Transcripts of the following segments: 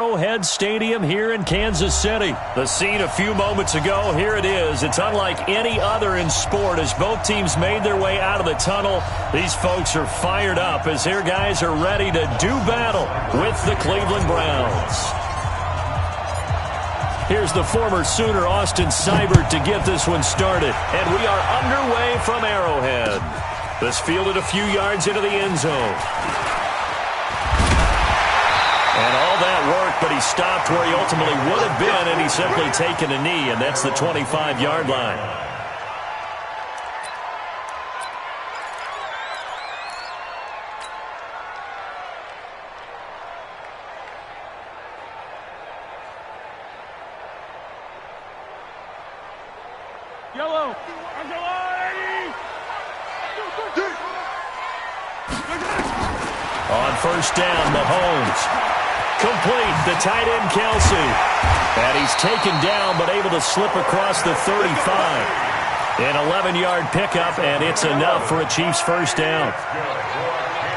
Arrowhead Stadium here in Kansas City. The scene a few moments ago, here it is. It's unlike any other in sport as both teams made their way out of the tunnel. These folks are fired up as their guys are ready to do battle with the Cleveland Browns. Here's the former Sooner Austin Seibert to get this one started. And we are underway from Arrowhead. This fielded a few yards into the end zone. And all that work, but he stopped where he ultimately would have been, and he's simply taken a knee, and that's the 25-yard line. Yellow. On first down, Mahomes. Complete, the tight end, Kelsey. And he's taken down, but able to slip across the 35. An 11-yard pickup, and it's enough for a Chiefs first down.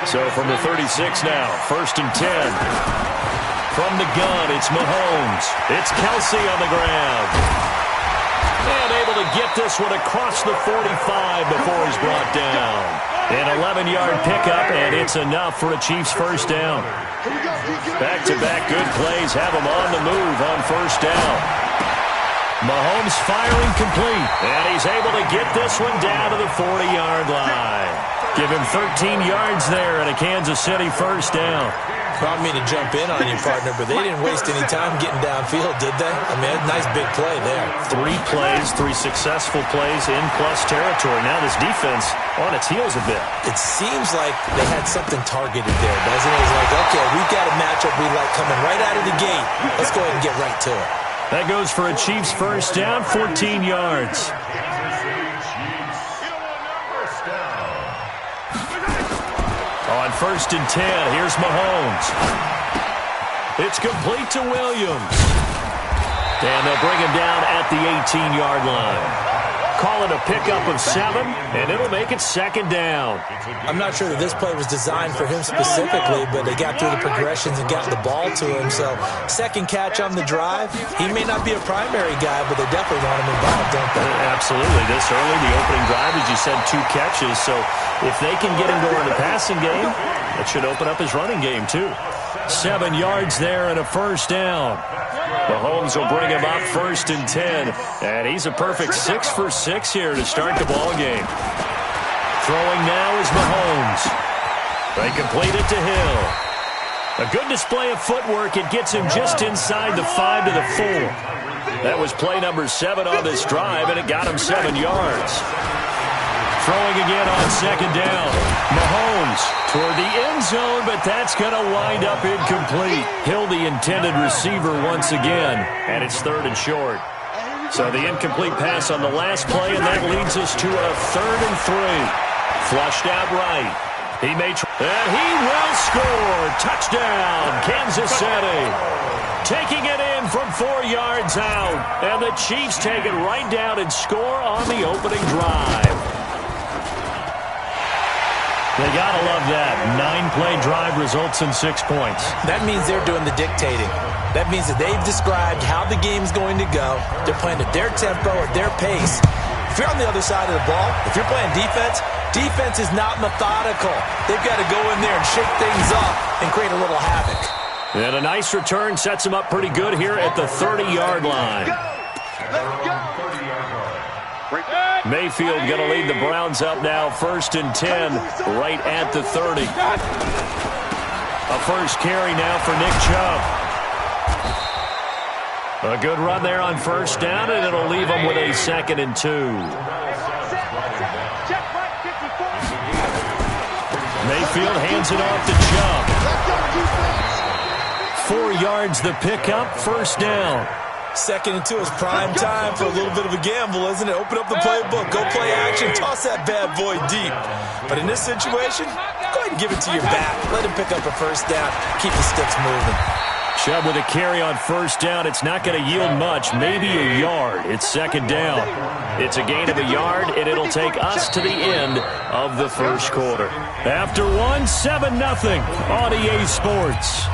So from the 36 now, first and 10. From the gun, it's Mahomes. It's Kelsey on the ground. And able to get this one across the 45 before he's brought down. An 11-yard pickup, and it's enough for a Chiefs first down. Back-to-back good plays have him on the move on first down. Mahomes firing complete, and he's able to get this one down to the 40-yard line. Give him 13 yards there and a Kansas City first down. Brought me to jump in on you, partner, but they didn't waste any time getting downfield, did they? I mean, a nice big play there. 3 plays, 3 successful plays in plus territory. Now this defense on its heels a bit. It seems like they had something targeted there, doesn't it? It's like, okay, we've got a matchup we like coming right out of the gate. Let's go ahead and get right to it. That goes for a Chiefs first down, 14 yards. On first and 10, here's Mahomes. It's complete to Williams. And they'll bring him down at the 18-yard line. Call it a pickup of 7, and it'll make it second down. I'm not sure that this play was designed for him specifically, but they got through the progressions and got the ball to him. So second catch on the drive. He may not be a primary guy, but they definitely want him involved, don't they? Absolutely. This early, the opening drive, as you said, 2 catches. So if they can get him going in the passing game, that should open up his running game too. 7 yards there and a first down. Mahomes will bring him up first and 10. And he's a perfect 6 for 6 here to start the ball game. Throwing now is Mahomes. They complete it to Hill. A good display of footwork. It gets him just inside the 5 to the 4. That was play number 7 on this drive, and it got him 7 yards. Throwing again on second down. Mahomes toward the end zone, but that's going to wind up incomplete. Hill, the intended receiver once again, and it's 3rd and short. So the incomplete pass on the last play, and that leads us to a 3rd and 3. Flushed out right. He may and he will score. Touchdown, Kansas City. Taking it in from 4 yards out, and the Chiefs take it right down and score on the opening drive. They got to love that. 9-play drive results in 6 points. That means they're doing the dictating. That means that they've described how the game's going to go. They're playing at their tempo, at their pace. If you're on the other side of the ball, if you're playing defense, defense is not methodical. They've got to go in there and shake things up and create a little havoc. And a nice return sets him up pretty good here at the 30-yard line. Let's go. Mayfield going to lead the Browns up now, first and 10, right at the 30. A first carry now for Nick Chubb. A good run there on first down, and it'll leave him with a 2nd and 2. Mayfield hands it off to Chubb. 4 yards the pickup, first down. 2nd and 2 is prime time for a little bit of a gamble, isn't it? Open up the playbook, go play action, toss that bad boy deep. But in this situation, go ahead and give it to your back. Let him pick up a first down, keep the sticks moving. Chubb with a carry on first down. It's not going to yield much, maybe a yard. It's second down. It's a gain of a yard, and it'll take us to the end of the first quarter. After one, 7-0 on EA Sports.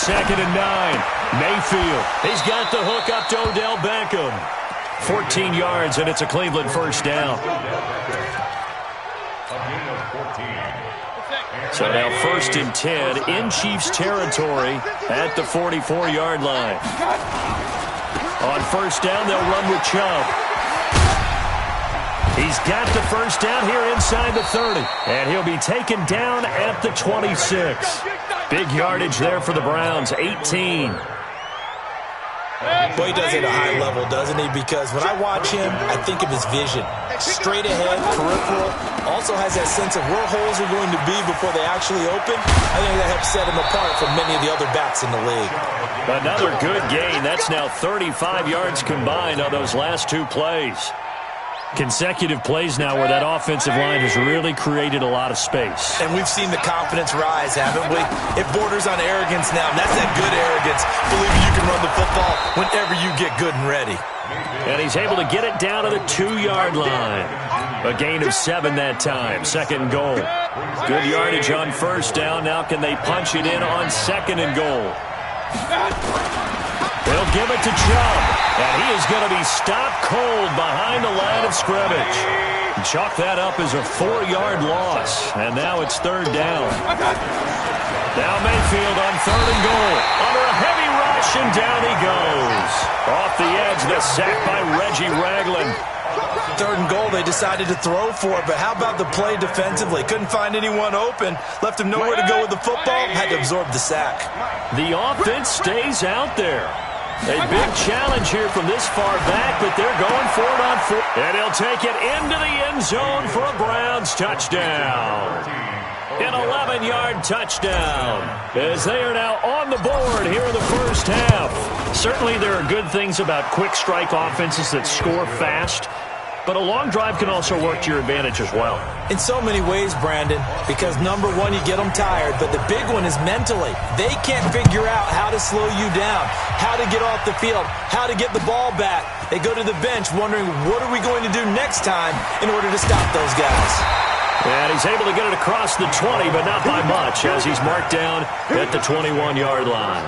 2nd and 9. Mayfield, he's got the hook up to Odell Beckham. 14 yards, and it's a Cleveland first down. So now 1st and 10 in Chiefs territory at the 44-yard line. On 1st down, they'll run with Chubb. He's got the first down here inside the 30. And he'll be taken down at the 26. Big yardage there for the Browns, 18. Boy, he does it at a high level, doesn't he? Because when I watch him, I think of his vision. Straight ahead, peripheral. Also has that sense of where holes are going to be before they actually open. I think that helps set him apart from many of the other backs in the league. Another good gain. That's now 35 yards combined on those last 2 plays. Consecutive plays now where that offensive line has really created a lot of space. And we've seen the confidence rise, haven't we? It borders on arrogance now, and that's that good arrogance, believing you can run the football whenever you get good and ready. And he's able to get it down to the 2-yard line. A gain of 7 that time. 2nd and goal. Good yardage on 1st down. Now can they punch it in on 2nd and goal? They'll give it to Chubb, and he is going to be stopped cold behind the line of scrimmage. Chalk that up as a 4-yard loss, and now it's 3rd down. Now Mayfield on 3rd and goal. Under a heavy rush, and down he goes. Off the edge, the sack by Reggie Ragland. 3rd and goal, they decided to throw for it, but how about the play defensively? Couldn't find anyone open, left him nowhere to go with the football, had to absorb the sack. The offense stays out there. A big challenge here from this far back, but they're going for it on 4. And he'll take it into the end zone for a Browns touchdown. An 11-yard touchdown, as they are now on the board here in the first half. Certainly there are good things about quick strike offenses that score fast, but a long drive can also work to your advantage as well. In so many ways, Brandon, because number one, you get them tired, but the big one is mentally. They can't figure out how to slow you down, how to get off the field, how to get the ball back. They go to the bench wondering, what are we going to do next time in order to stop those guys? And he's able to get it across the 20, but not by much, as he's marked down at the 21-yard line.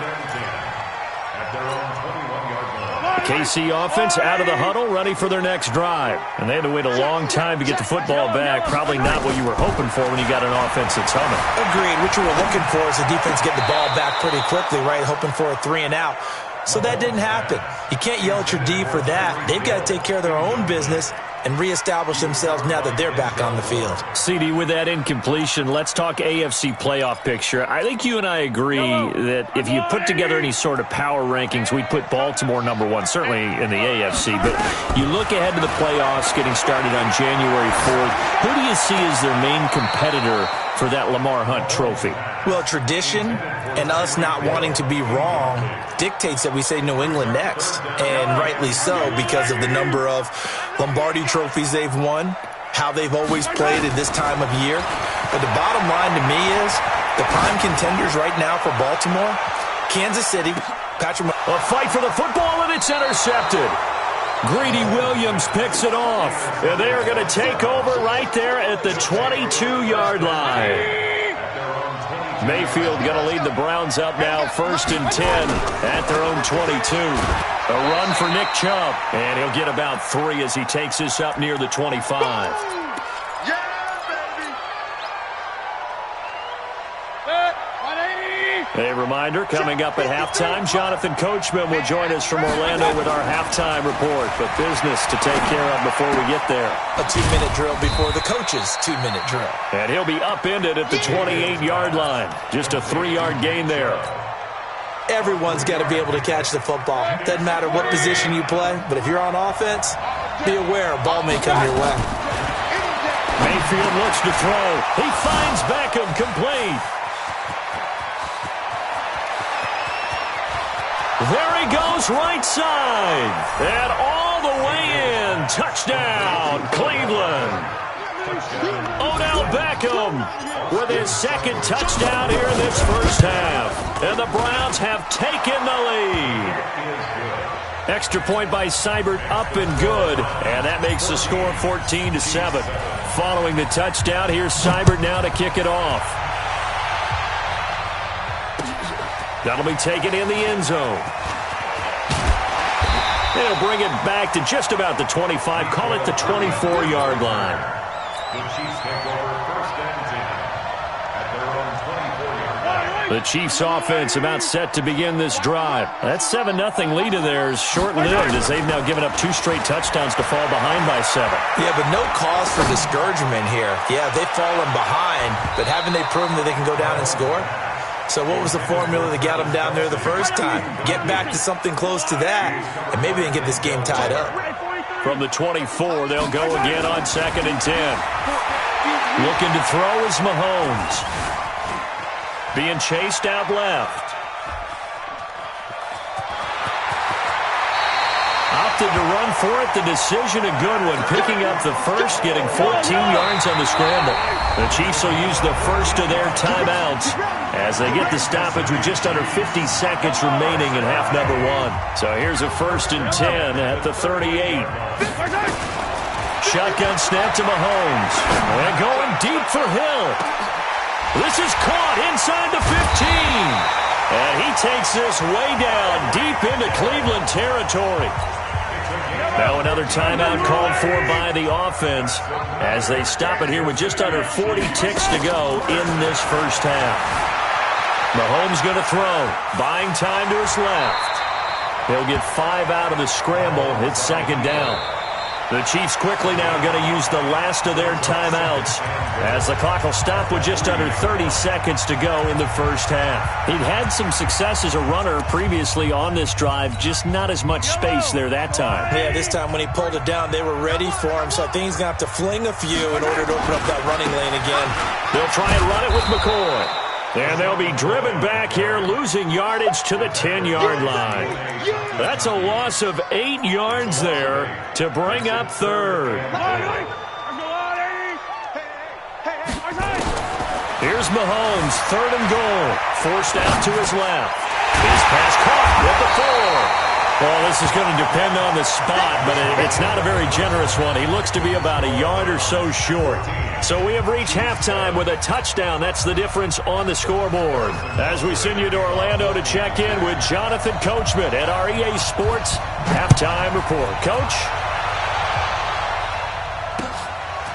KC offense out of the huddle, ready for their next drive. And they had to wait a long time to get the football back. Probably not what you were hoping for when you got an offense that's humming. Agreed. What you were looking for is the defense get the ball back pretty quickly, right? Hoping for a 3 and out. So that didn't happen. You can't yell at your D for that. They've got to take care of their own business and reestablish themselves now that they're back on the field. CD, with that incompletion, let's talk AFC playoff picture. I think you and I agree that if you put together any sort of power rankings, we'd put Baltimore number 1, certainly in the AFC. But you look ahead to the playoffs getting started on January 4th. Who do you see as their main competitor for that Lamar Hunt trophy? Well, tradition and us not wanting to be wrong dictates that we say New England next. And rightly so, because of the number of Lombardi trophies they've won, how they've always played at this time of year. But the bottom line to me is the prime contenders right now for Baltimore, Kansas City, Patrick. A fight for the football, and it's intercepted. Greedy Williams picks it off. And they are going to take over right there at the 22-yard line. Mayfield going to lead the Browns up now, 1st and 10 at their own 22. A run for Nick Chubb, and he'll get about 3 as he takes this up near the 25. A reminder, coming up at halftime, Jonathan Coachman will join us from Orlando with our halftime report. But business to take care of before we get there. A 2-minute drill before the coach's 2-minute drill. And he'll be upended at the 28-yard line. Just a 3-yard gain there. Everyone's got to be able to catch the football. Doesn't matter what position you play, but if you're on offense, be aware a ball may come your way. Mayfield looks to throw. He finds Beckham complete. There he goes, right side. And all the way in. Touchdown, Cleveland. Odell Beckham with his 2nd touchdown here in this first half. And the Browns have taken the lead. Extra point by Seibert, up and good. And that makes the score 14-7. Following the touchdown, here's Seibert now to kick it off. That'll be taken in the end zone. They'll bring it back to just about the 25. Call it the 24-yard line. The Chiefs take over 1st and 10 at their own 24-yard line. The Chiefs offense about set to begin this drive. That 7-0 lead of theirs short-lived as they've now given up 2 straight touchdowns to fall behind by 7. Yeah, but no cause for discouragement here. Yeah, they've fallen behind, but haven't they proven that they can go down and score? So what was the formula that got them down there the first time? Get back to something close to that, and maybe they can get this game tied up. From the 24, they'll go again on 2nd and 10. Looking to throw is Mahomes. Being chased out left. Opted to run for it. The decision a good one. Picking up the first, getting 14 yards on the scramble. The Chiefs will use the first of their timeouts as they get the stoppage with just under 50 seconds remaining in half number 1. So here's a 1st and 10 at the 38. Shotgun snap to Mahomes. And going deep for Hill. This is caught inside the 15. And he takes this way down deep into Cleveland territory. Now another timeout called for by the offense as they stop it here with just under 40 ticks to go in this first half. Mahomes going to throw. Buying time to his left. He'll get 5 out of the scramble. It's 2nd down. The Chiefs quickly now going to use the last of their timeouts as the clock will stop with just under 30 seconds to go in the first half. He'd had some success as a runner previously on this drive, just not as much space there that time. Yeah, this time when he pulled it down, they were ready for him, so I think he's going to have to fling a few in order to open up that running lane again. They'll try and run it with McCoy. And they'll be driven back here, losing yardage to the 10-yard line. That's a loss of 8 yards there to bring up 3rd. Here's Mahomes, 3rd and goal. Forced out to his left. His pass caught with the 4. Well, this is going to depend on the spot, but it's not a very generous one. He looks to be about a yard or so short. So we have reached halftime with a touchdown. That's the difference on the scoreboard. As we send you to Orlando to check in with Jonathan Coachman at our EA Sports Halftime Report. Coach?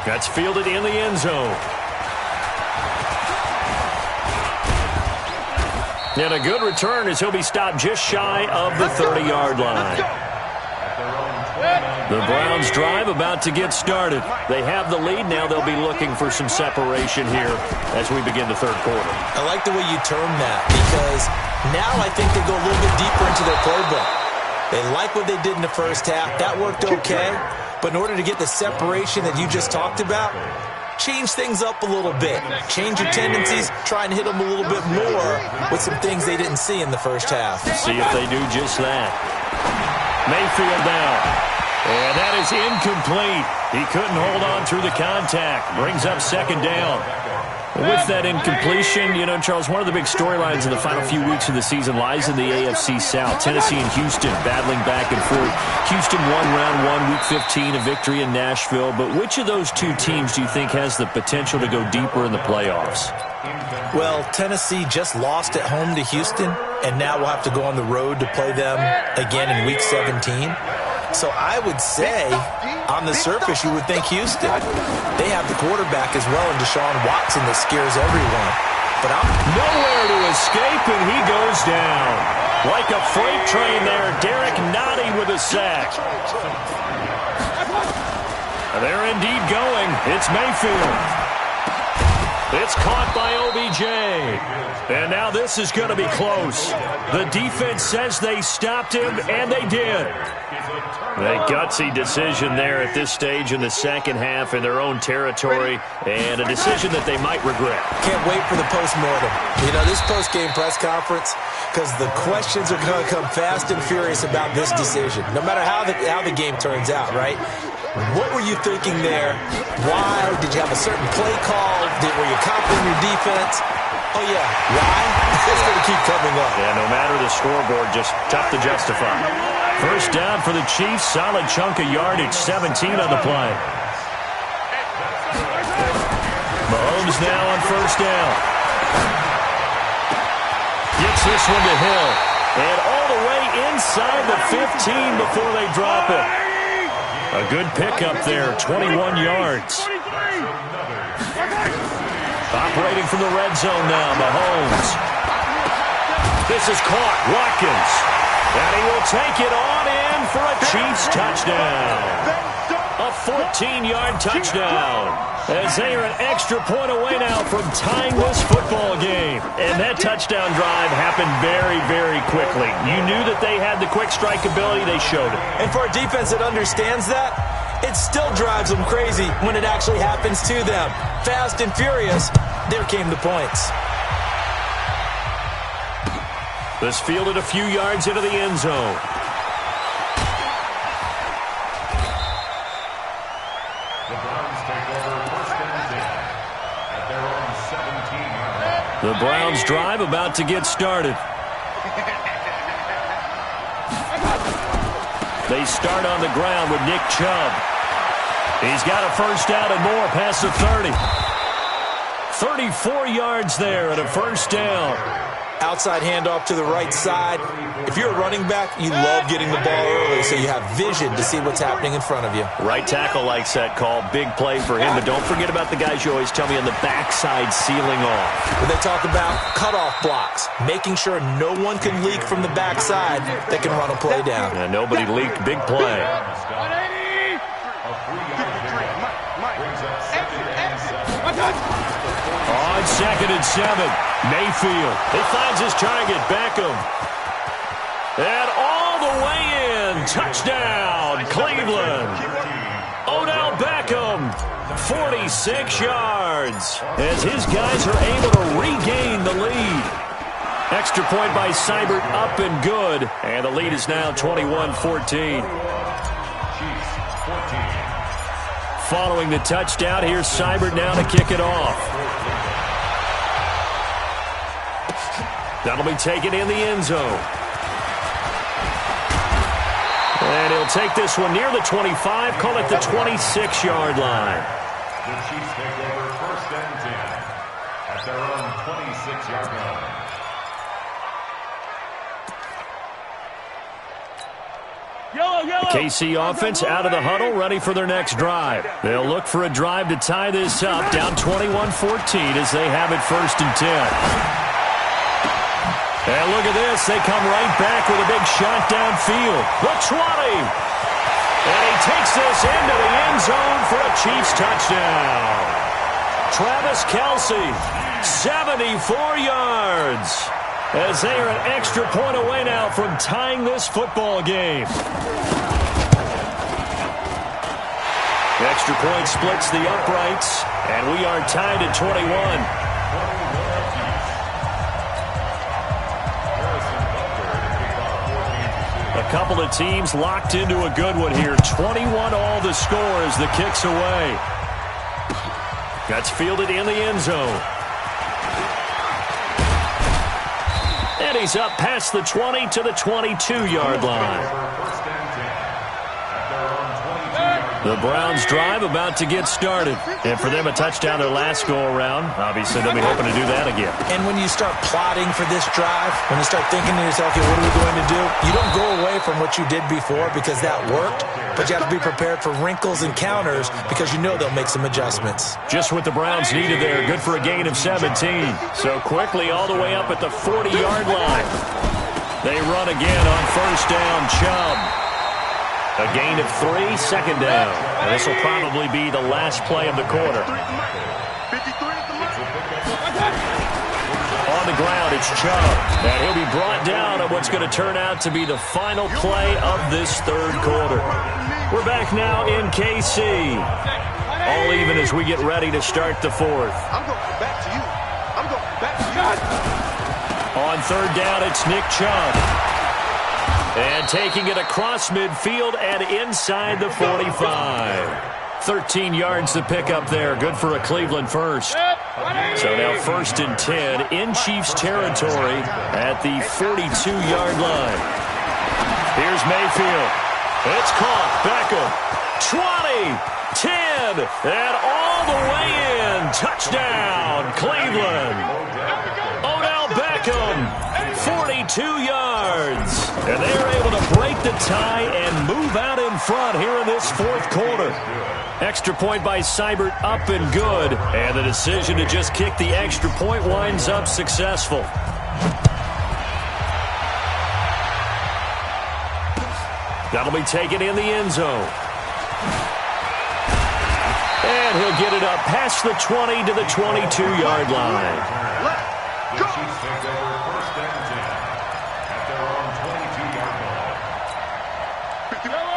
That's fielded in the end zone. And a good return as he'll be stopped just shy of the 30-yard line. The Browns drive about to get started. They have the lead. Now they'll be looking for some separation here as we begin the 3rd quarter. I like the way you term that because now I think they go a little bit deeper into their playbook. They like what they did in the first half. That worked okay. But in order to get the separation that you just talked about, change things up a little bit. Change your tendencies. Try and hit them a little bit more with some things they didn't see in the first half. See if they do just that. Mayfield down. And that is incomplete. He couldn't hold on through the contact. Brings up 2nd down. With that incompletion, you know, Charles, one of the big storylines in the final few weeks of the season lies in the AFC South. Tennessee and Houston battling back and forth. Houston won round 1, week 15, a victory in Nashville. But which of those two teams do you think has the potential to go deeper in the playoffs? Well, Tennessee just lost at home to Houston, and now we'll have to go on the road to play them again in week 17. So I would say, on the surface, you would think Houston. They have the quarterback as well in Deshaun Watson that scares everyone. But I'm nowhere to escape, and he goes down. Like a freight train there, Derek Nottie with a sack. They're indeed going. It's Mayfield. It's caught by OBJ. And now this is going to be close. The defense says they stopped him, and they did. A gutsy decision there at this stage in the second half in their own territory, and a decision that they might regret. Can't wait for the postmortem. You know, this post-game press conference, because the questions are going to come fast and furious about this decision, no matter how the game turns out, right? What were you thinking there? Why? Did you have a certain play call? Were you confident in your defense? Oh, yeah. Why? It's going to keep coming up. Yeah, no matter the scoreboard, just tough to justify. First down for the Chiefs. Solid chunk of yardage. 17 on the play. Mahomes now on first down. Gets this one to Hill. And all the way inside the 15 before they drop it. A good pickup there, 21 yards. Operating from the red zone now, Mahomes. This is caught, Watkins. And he will take it on in for a Chiefs touchdown. A 14-yard touchdown. As they are an extra point away now from tying this football game. And that touchdown drive happened very, very quickly. You knew that they had the quick strike ability. They showed it. And for a defense that understands that, it still drives them crazy when it actually happens to them. Fast and furious, there came the points. This fielded a few yards into the end zone. The Browns take over first and 10 at their own 17-yard line. The Browns drive about to get started. They start on the ground with Nick Chubb. He's got a first down and more past the 30. 34 yards there and a first down. Outside handoff to the right side. If you're a running back, you love getting the ball early so you have vision to see what's happening in front of you. Right tackle likes that call. Big play for him. But don't forget about the guys you always tell me on the backside sealing off. When they talk about cutoff blocks, making sure no one can leak from the backside that can run a play down. And nobody leaked. Big play. On 2nd and 7, Mayfield. He finds his target, Beckham. And all the way in. Touchdown, Cleveland. Odell Beckham, 46 yards. As his guys are able to regain the lead. Extra point by Seibert, up and good. And the lead is now 21-14. Following the touchdown, here's Seibert now to kick it off. That'll be taken in the end zone. And he'll take this one near the 25, call it the 26-yard line. The Chiefs take over first and 10 at their own 26-yard line. The KC offense out of the huddle, ready for their next drive. They'll look for a drive to tie this up, down 21-14 as they have it first and 10. And look at this. They come right back with a big shot downfield. The 20. And he takes this into the end zone for a Chiefs touchdown. Travis Kelce, 74 yards. As they are an extra point away now from tying this football game. The extra point splits the uprights, and we are tied at 21. A couple of teams locked into a good one here. 21 all the score as the kick's away. That's fielded in the end zone. And he's up past the 20 to the 22-yard line. The Browns drive about to get started. And for them, a touchdown their last go-around. Obviously, they'll be hoping to do that again. And when you start plotting for this drive, when you start thinking to yourself, okay, what are we going to do? You don't go away from what you did before because that worked. But you have to be prepared for wrinkles and counters because you know they'll make some adjustments. Just what the Browns needed there. Good for a gain of 17. So quickly all the way up at the 40-yard line. They run again on first down, Chubb. A gain of 3, second down. And this will probably be the last play of the quarter. On the ground, it's Chubb. And he'll be brought down on what's going to turn out to be the final play of this third quarter. We're back now in KC. All even as we get ready to start the fourth. I'm going back to you. I'm going back to you. On third down, it's Nick Chubb. And taking it across midfield and inside the 45. 13 yards to pick up there. Good for a Cleveland first. So now first and 10 in Chiefs territory at the 42-yard line. Here's Mayfield. It's caught. Beckham. 20, 10, and all the way in. Touchdown, Cleveland. Odell Beckham. 42 yards. And they're able to break the tie and move out in front here in this fourth quarter. Extra point by Seibert, up and good. And the decision to just kick the extra point winds up successful. That'll be taken in the end zone. And he'll get it up past the 20 to the 22-yard line. The Chiefs take over first and 10 at their own 22-yard line.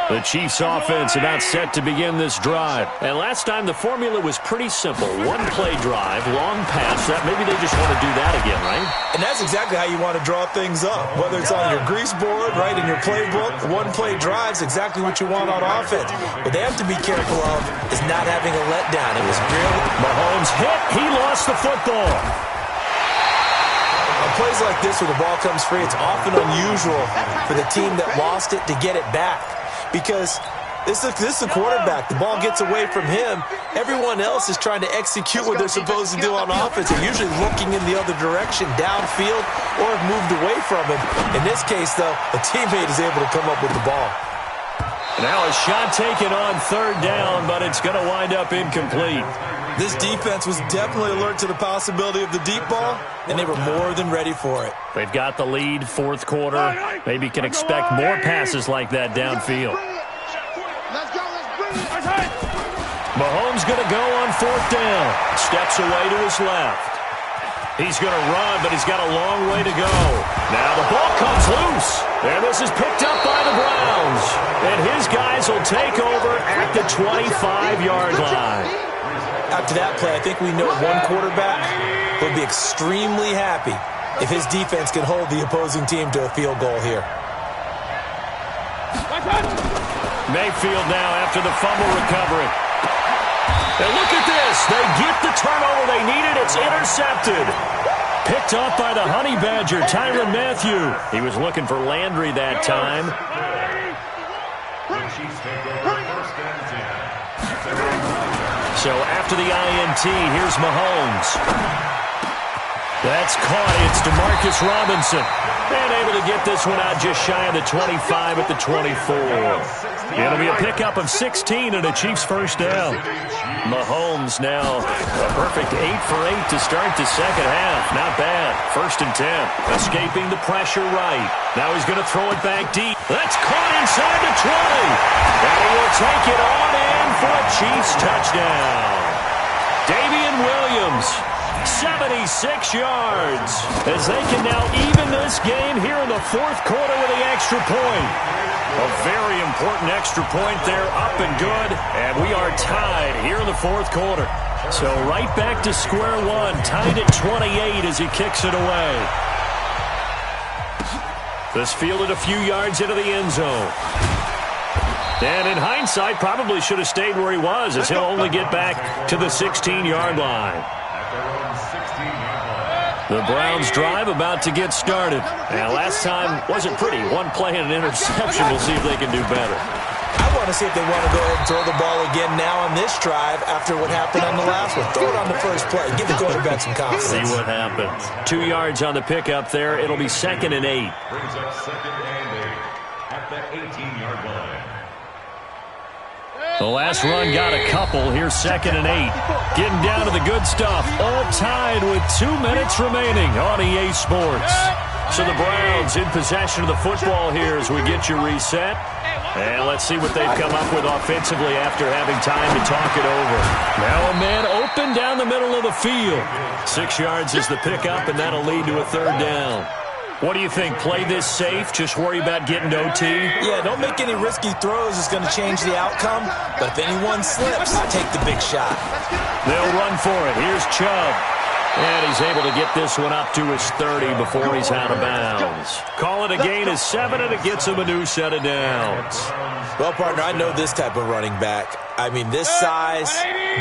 The Chiefs offense about set to begin this drive. And last time the formula was pretty simple. One-play drive, long pass. Maybe they just want to do that again, right? And that's exactly how you want to draw things up. Whether it's on your grease board, right, in your playbook, one-play drive is exactly what you want on offense. What they have to be careful of is not having a letdown. It was really... Mahomes hit. He lost the football. On plays like this where the ball comes free, it's often unusual for the team that lost it to get it back. Because this is a quarterback. The ball gets away from him. Everyone else is trying to execute what they're supposed to do on offense. They're usually looking in the other direction, downfield, or have moved away from him. In this case, though, a teammate is able to come up with the ball. Now a shot taken on third down, but it's going to wind up incomplete. This defense was definitely alert to the possibility of the deep ball, and they were more than ready for it. They've got the lead, fourth quarter. Maybe can expect more passes like that downfield. Mahomes going to go on fourth down. Steps away to his left. He's going to run, but he's got a long way to go. Now the ball comes loose. And this is picked up by the Browns. And his guys will take over at the 25-yard line. After that play, I think we know one quarterback will be extremely happy if his defense can hold the opposing team to a field goal here. Mayfield now after the fumble recovery. And look at this. They get the turnover they needed. It's intercepted. Picked off by the Honey Badger, Tyrann Mathieu. He was looking for Landry that time. The Chiefs take over first and 10. So after the INT, here's Mahomes. That's caught. It's DeMarcus Robinson. And able to get this one out just shy of the 25 at the 24. It'll be a pickup of 16 and a Chiefs first down. Mahomes now a perfect 8 for 8 to start the second half. Not bad. First and 10. Escaping the pressure right. Now he's going to throw it back deep. That's caught inside the 20. And he will take it on in for a Chiefs touchdown. Damian Williams, 76 yards. As they can now even this game here in the fourth quarter with the extra point. A very important extra point there, up and good. And we are tied here in the fourth quarter. So right back to square one, tied at 28 as he kicks it away. This fielded a few yards into the end zone. And in hindsight, probably should have stayed where he was, as he'll only get back to the 16-yard line. The Browns drive about to get started. And last time wasn't pretty. One play and an interception. We'll see if they can do better. I want to see if they want to go ahead and throw the ball again now on this drive after what happened on the last one. Throw it on the first play. Give the quarterback some confidence. See what happens. 2 yards on the pickup there. It'll be 2nd and 8. Brings up 2nd and 8 at the 18-yard line. The last run got a couple. Here's 2nd and 8. Getting down to the good stuff. All tied with 2 minutes remaining on EA Sports. So the Browns in possession of the football here as we get you reset. And let's see what they've come up with offensively after having time to talk it over. Now a man open down the middle of the field. 6 yards is the pickup, and that'll lead to a third down. What do you think? Play this safe? Just worry about getting to OT? Yeah, don't make any risky throws. It's going to change the outcome. But if anyone slips, take the big shot. They'll run for it. Here's Chubb. And he's able to get this one up to his 30 before he's out of bounds. Call it a gain of 7, and it gets him a new set of downs. Well, partner, I know this type of running back. I mean, this size,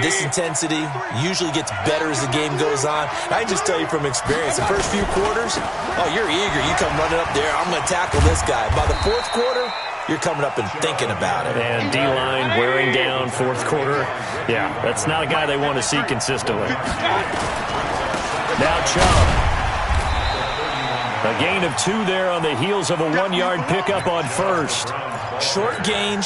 this intensity usually gets better as the game goes on. I can just tell you from experience, the first few quarters, oh, you're eager. You come running up there, I'm going to tackle this guy. By the fourth quarter, you're coming up and thinking about it. And D-line wearing down fourth quarter. Yeah, that's not a guy they want to see consistently. Now Chubb. A gain of 2 there on the heels of a 1-yard pickup on first. Short gain,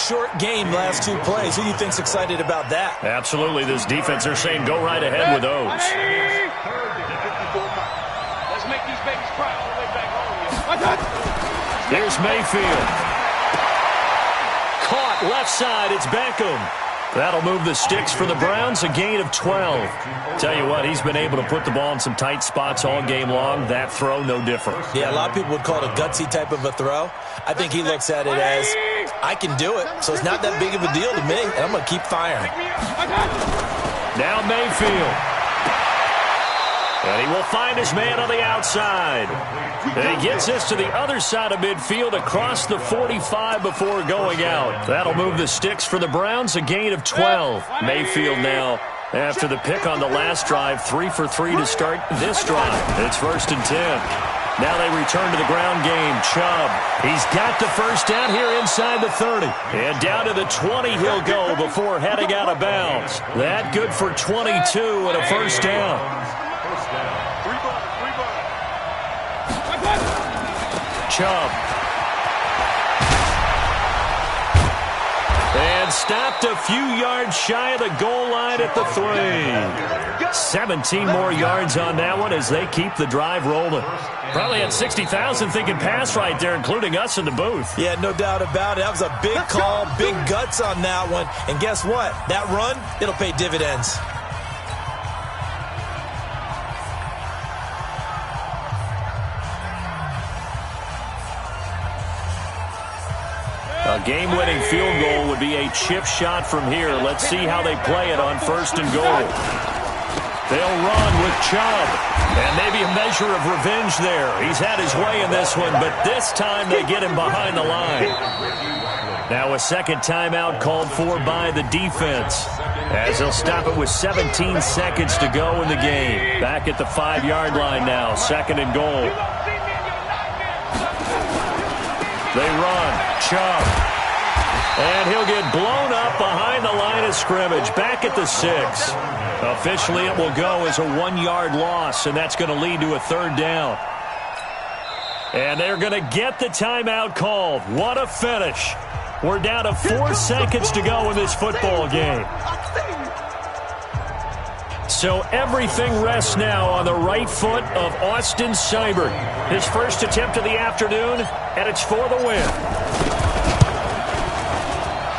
last 2 plays. Who do you think's excited about that? Absolutely. This defense, they're saying go right ahead with those. Let's make these babies cry all the way back home. Here's Mayfield. Caught left side. It's Beckham. That'll move the sticks for the Browns, a gain of 12. Tell you what, he's been able to put the ball in some tight spots all game long. That throw, no different. Yeah, a lot of people would call it a gutsy type of a throw. I think he looks at it as, I can do it, so it's not that big of a deal to me, and I'm going to keep firing. Now Mayfield. And he will find his man on the outside. And he gets this to the other side of midfield across the 45 before going out. That'll move the sticks for the Browns, a gain of 12. Mayfield now, after the pick on the last drive, 3 for 3 to start this drive. It's 1st and 10. Now they return to the ground game. Chubb, he's got the first down here inside the 30. And down to the 20 he'll go before heading out of bounds. That good for 22 and a first down. Chubb. And stopped a few yards shy of the goal line at the 3. 17 more yards on that one as they keep the drive rolling. Probably had 60,000 thinking pass right there, including us in the booth. Yeah, no doubt about it. That was a big call, big guts on that one. And guess what? That run, it'll pay dividends. A game-winning field goal would be a chip shot from here. Let's see how they play it on 1st and goal. They'll run with Chubb. And maybe a measure of revenge there. He's had his way in this one, but this time they get him behind the line. Now a second timeout called for by the defense, as they'll stop it with 17 seconds to go in the game. Back at the 5-yard line now, 2nd and goal. They run. Chubb. And he'll get blown up behind the line of scrimmage. Back at the 6. Officially, it will go as a 1-yard loss, and that's going to lead to a 3rd down. And they're going to get the timeout called. What a finish. We're down to 4 seconds to go in this football game. So everything rests now on the right foot of Austin Seibert. His first attempt of the afternoon, and it's for the win.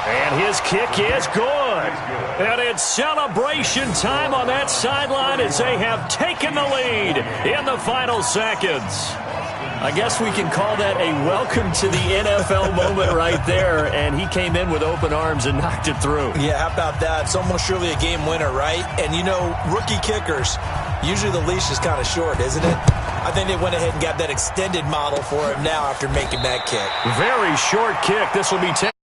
And his kick is good. And it's celebration time on that sideline as they have taken the lead in the final seconds. I guess we can call that a welcome to the NFL moment right there, and he came in with open arms and knocked it through. Yeah, how about that? It's almost surely a game winner, right? And, you know, rookie kickers, usually the leash is kind of short, isn't it? I think they went ahead and got that extended model for him now after making that kick. Very short kick. This will be 10.